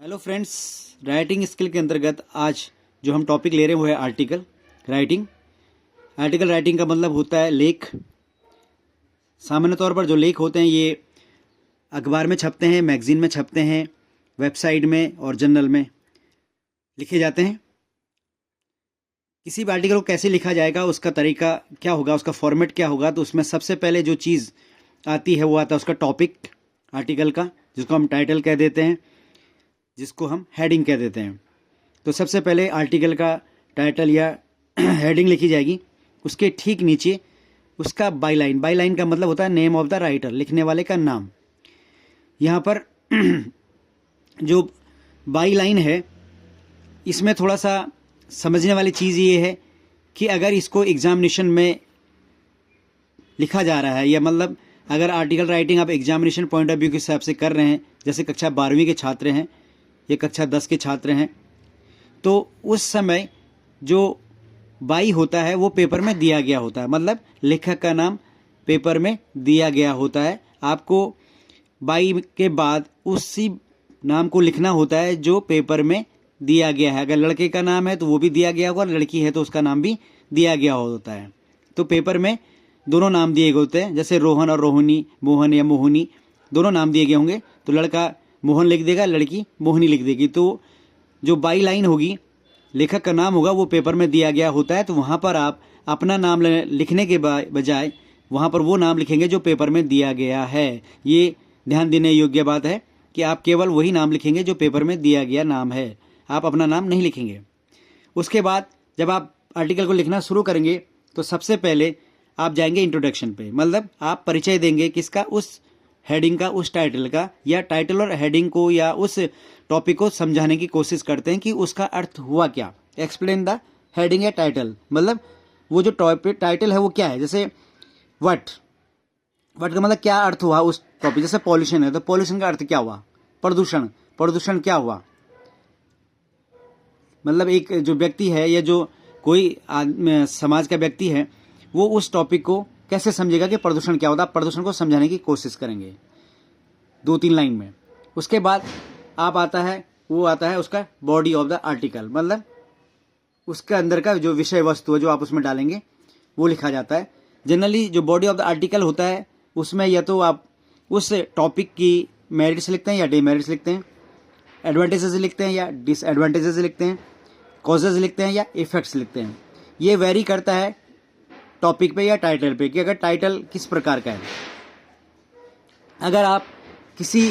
Hello friends, writing skill के अंतर्गत आज जो हम टॉपिक ले रहे हैं वो है आर्टिकल राइटिंग। आर्टिकल राइटिंग का मतलब होता है लेख। सामान्य तौर पर जो लेख होते हैं ये अखबार में छपते हैं, मैगजीन में छपते हैं, वेबसाइट में और जर्नल में लिखे जाते हैं। किसी भी आर्टिकल को कैसे लिखा जाएगा, उसका तरीका क्या होगा, उसका फॉर्मेट क्या होगा, तो उसमें सबसे पहले जो चीज़ आती है वो आता है उसका टॉपिक आर्टिकल का, जिसको हम टाइटल कह देते हैं, जिसको हम हेडिंग कह देते हैं। तो सबसे पहले आर्टिकल का टाइटल या हेडिंग लिखी जाएगी। उसके ठीक नीचे उसका बाईलाइन। बाईलाइन का मतलब होता है नेम ऑफ द राइटर, लिखने वाले का नाम। यहाँ पर जो बाईलाइन है इसमें थोड़ा सा समझने वाली चीज़ ये है कि अगर इसको एग्जामिनेशन में लिखा जा रहा है, या मतलब अगर आर्टिकल राइटिंग आप एग्जामिनेशन पॉइंट ऑफ व्यू के हिसाब से कर रहे हैं, जैसे कक्षा 12वीं के छात्र हैं या कक्षा 10 के छात्र हैं, तो उस समय जो बाई होता है वो पेपर में दिया गया होता है, मतलब लेखक का नाम पेपर में दिया गया होता है। आपको बाई के बाद उसी नाम को लिखना होता है जो पेपर में दिया गया है। अगर लड़के का नाम है तो वो भी दिया गया होगा, लड़की है तो उसका नाम भी दिया गया होता है। तो पेपर में दोनों नाम दिए गए होते हैं, जैसे रोहन और रोहिणी, मोहन या मोहिनी, दोनों नाम दिए गए होंगे। तो लड़का मोहन लिख देगा, लड़की मोहिनी लिख देगी। तो जो बाई लाइन होगी, लेखक का नाम होगा, वो पेपर में दिया गया होता है। तो वहाँ पर आप अपना नाम लिखने के बजाय वहाँ पर वो नाम लिखेंगे जो पेपर में दिया गया है। ये ध्यान देने योग्य बात है कि आप केवल वही नाम लिखेंगे जो पेपर में दिया गया नाम है, आप अपना नाम नहीं लिखेंगे। उसके बाद जब आप आर्टिकल को लिखना शुरू करेंगे तो सबसे पहले आप जाएंगे इंट्रोडक्शन पे, मतलब आप परिचय देंगे किसका, उस हेडिंग का, उस टाइटल का, या टाइटल और हेडिंग को या उस टॉपिक को समझाने की कोशिश करते हैं कि उसका अर्थ हुआ क्या। एक्सप्लेन द हेडिंग या टाइटल, मतलब वो जो टॉपिक टाइटल है वो क्या है। जैसे वट का मतलब क्या अर्थ हुआ उस टॉपिक। जैसे पॉल्यूशन है तो पॉल्यूशन का अर्थ क्या हुआ, प्रदूषण क्या हुआ। मतलब एक जो व्यक्ति है या जो कोई समाज का व्यक्ति है वो उस टॉपिक को कैसे समझेगा कि प्रदूषण क्या होता है। प्रदूषण को समझाने की कोशिश करेंगे 2-3 लाइन में। उसके बाद आता है उसका बॉडी ऑफ द आर्टिकल, मतलब उसके अंदर का जो विषय वस्तु है जो आप उसमें डालेंगे वो लिखा जाता है। जनरली जो बॉडी ऑफ द आर्टिकल होता है उसमें या तो आप उस टॉपिक की मेरिट्स लिखते हैं या डिमेरिट्स लिखते हैं, एडवांटेजेस लिखते हैं या डिसएडवांटेजेस लिखते हैं, कॉजेज लिखते हैं या इफेक्ट्स लिखते हैं। ये वेरी करता है टॉपिक पे या टाइटल पे कि अगर टाइटल किस प्रकार का है। अगर आप किसी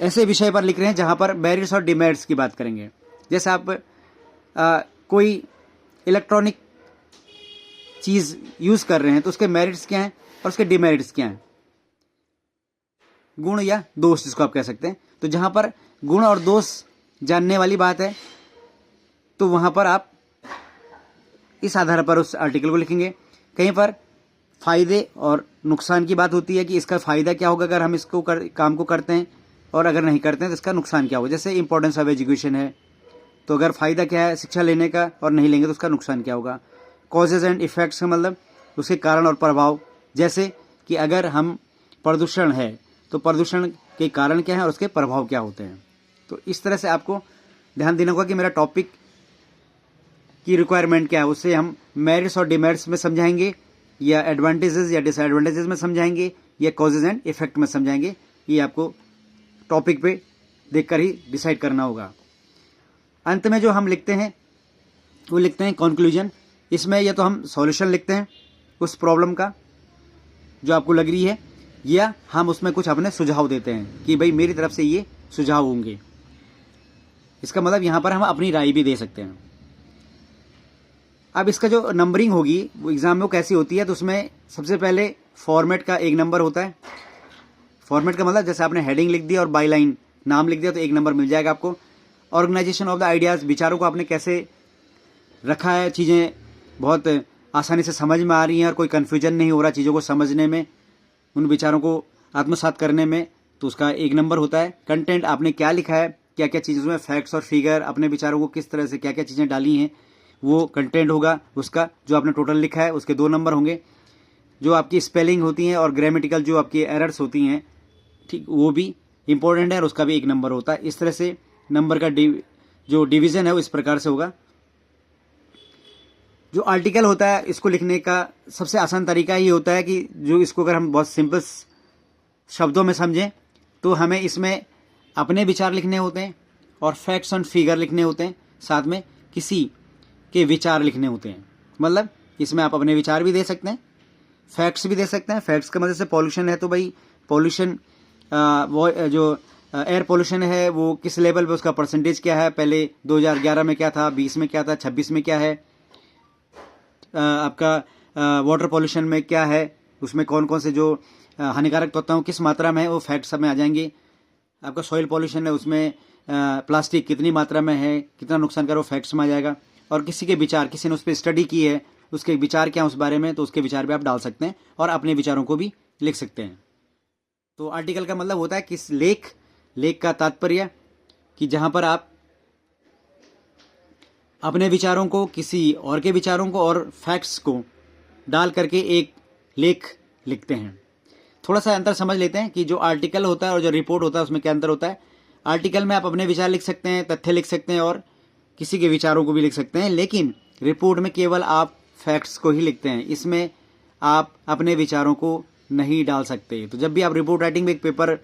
ऐसे विषय पर लिख रहे हैं जहां पर मेरिट्स और डिमेरिट्स की बात करेंगे, जैसे आप कोई इलेक्ट्रॉनिक चीज़ यूज़ कर रहे हैं तो उसके मेरिट्स क्या हैं और उसके डिमेरिट्स क्या हैं, गुण या दोष जिसको आप कह सकते हैं। तो जहां पर गुण और दोष जानने वाली बात है तो वहां पर आप इस आधार पर उस आर्टिकल को लिखेंगे। कहीं पर फायदे और नुकसान की बात होती है कि इसका फायदा क्या होगा अगर हम इसको काम को करते हैं, और अगर नहीं करते हैं तो इसका नुकसान क्या होगा। जैसे इंपॉर्टेंस ऑफ एजुकेशन है, तो अगर फायदा क्या है शिक्षा लेने का और नहीं लेंगे तो उसका नुकसान क्या होगा। कॉजेज एंड इफेक्ट्स का मतलब उसके कारण और प्रभाव, जैसे कि अगर हम प्रदूषण है तो प्रदूषण के कारण क्या है और उसके प्रभाव क्या होते हैं। तो इस तरह से आपको ध्यान देना होगा कि मेरा टॉपिक की रिक्वायरमेंट क्या है। उससे हम मेरिट्स और डिमेरिट्स में समझाएंगे, या एडवांटेजेस या डिसएडवांटेजेस में समझाएंगे, या कॉजेज एंड इफेक्ट में समझाएंगे। ये आपको टॉपिक पे देखकर ही डिसाइड करना होगा। अंत में जो हम लिखते हैं वो लिखते हैं कंक्लूजन। इसमें या तो हम सॉल्यूशन लिखते हैं उस प्रॉब्लम का जो आपको लग रही है, या हम उसमें कुछ अपने सुझाव देते हैं कि भाई मेरी तरफ से ये सुझाव होंगे। इसका मतलब यहाँ पर हम अपनी राय भी दे सकते हैं। अब इसका जो नंबरिंग होगी वो एग्जाम में वो कैसी होती है, तो उसमें सबसे पहले फॉर्मेट का 1 नंबर होता है। फॉर्मेट का मतलब जैसे आपने हेडिंग लिख दिया और बाई लाइन नाम लिख दिया तो 1 नंबर मिल जाएगा आपको। ऑर्गेनाइजेशन ऑफ द आइडियाज़, विचारों को आपने कैसे रखा है, चीज़ें बहुत आसानी से समझ में आ रही हैं और कोई कन्फ्यूजन नहीं हो रहा चीज़ों को समझने में, उन विचारों को आत्मसात करने में, तो उसका 1 नंबर होता है। कंटेंट, आपने क्या लिखा है, क्या क्या चीज़ें उसमें फैक्ट्स और फिगर, अपने विचारों को किस तरह से क्या क्या चीज़ें डाली हैं, वो कंटेंट होगा उसका। जो आपने टोटल लिखा है उसके 2 नंबर होंगे। जो आपकी स्पेलिंग होती हैं और ग्रामेटिकल जो आपकी एरर्स होती हैं, ठीक, वो भी इम्पोर्टेंट है और उसका भी 1 नंबर होता है। इस तरह से नंबर का जो डिवीज़न है वो इस प्रकार से होगा। जो आर्टिकल होता है इसको लिखने का सबसे आसान तरीका ये होता है कि जो इसको अगर हम बहुत सिंपल शब्दों में समझें तो हमें इसमें अपने विचार लिखने होते हैं और फैक्ट्स एंड फिगर लिखने होते हैं, साथ में किसी के विचार लिखने होते हैं। मतलब इसमें आप अपने विचार भी दे सकते हैं, फैक्ट्स भी दे सकते हैं। फैक्ट्स का मतलब से पॉल्यूशन है तो भाई पॉल्यूशन वो जो एयर पॉल्यूशन है वो किस लेवल पे, उसका परसेंटेज क्या है, पहले 2011 में क्या था, 20 में क्या था, 26 में क्या है। आपका वाटर पॉल्यूशन में क्या है, उसमें कौन कौन से जो हानिकारक तत्व हैं किस मात्रा में है, वो फैक्ट्स में आ जाएंगे। आपका सॉइल पॉल्यूशन है, उसमें प्लास्टिक कितनी मात्रा में है, कितना नुकसान कर, वो फैक्ट्स में आ जाएगा। और किसी के विचार, किसी ने उस पर स्टडी की है, उसके विचार क्या है उस बारे में, तो उसके विचार भी आप डाल सकते हैं और अपने विचारों को भी लिख सकते हैं। तो आर्टिकल का मतलब होता है किस लेख का तात्पर्य कि जहां पर आप अपने विचारों को, किसी और के विचारों को और फैक्ट्स को डाल करके एक लेख लिखते हैं। थोड़ा सा अंतर समझ लेते हैं कि जो आर्टिकल होता है और जो रिपोर्ट होता है उसमें क्या अंतर होता है। आर्टिकल में आप अपने विचार लिख सकते हैं, तथ्य लिख सकते हैं और किसी के विचारों को भी लिख सकते हैं, लेकिन रिपोर्ट में केवल आप फैक्ट्स को ही लिखते हैं। इसमें आप अपने विचारों को नहीं डाल सकते। तो जब भी आप रिपोर्ट राइटिंग में एक पेपर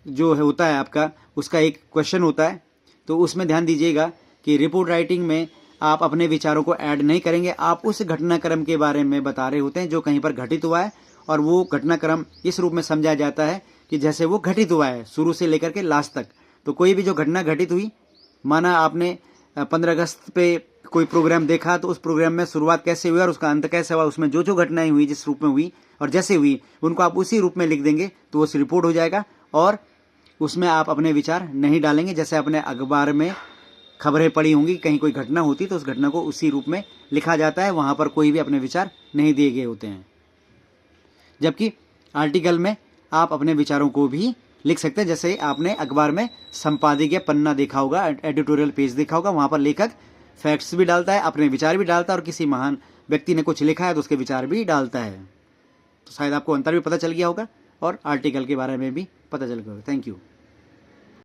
जो है होता है आपका, उसका एक क्वेश्चन होता है, तो उसमें ध्यान दीजिएगा कि रिपोर्ट राइटिंग में आप अपने विचारों को ऐड नहीं करेंगे। आप उस घटनाक्रम के बारे में बता रहे होते हैं जो कहीं पर घटित हुआ है, और वो घटनाक्रम इस रूप में समझा जाता है कि जैसे वो घटित हुआ है शुरू से लेकर के लास्ट तक। तो कोई भी जो घटना घटित हुई, माना आपने 15 अगस्त पे कोई प्रोग्राम देखा, तो उस प्रोग्राम में शुरुआत कैसे हुई और उसका अंत कैसे हुआ, उसमें जो जो घटनाएं हुई, जिस रूप में हुई और जैसे हुई, उनको आप उसी रूप में लिख देंगे तो वो रिपोर्ट हो जाएगा। और उसमें आप अपने विचार नहीं डालेंगे। जैसे अपने अखबार में खबरें पड़ी होंगी, कहीं कोई घटना होती तो उस घटना को उसी रूप में लिखा जाता है, वहां पर कोई भी अपने विचार नहीं दिए गए होते हैं। जबकि आर्टिकल में आप अपने विचारों को भी लिख सकते हैं। जैसे आपने अखबार में संपादकीय पन्ना देखा होगा, एडिटोरियल पेज देखा होगा, वहां पर लेखक फैक्ट्स भी डालता है, अपने विचार भी डालता है, और किसी महान व्यक्ति ने कुछ लिखा है तो उसके विचार भी डालता है। तो शायद आपको अंतर भी पता चल गया होगा और आर्टिकल के बारे में भी पता चल गया होगा। Thank you.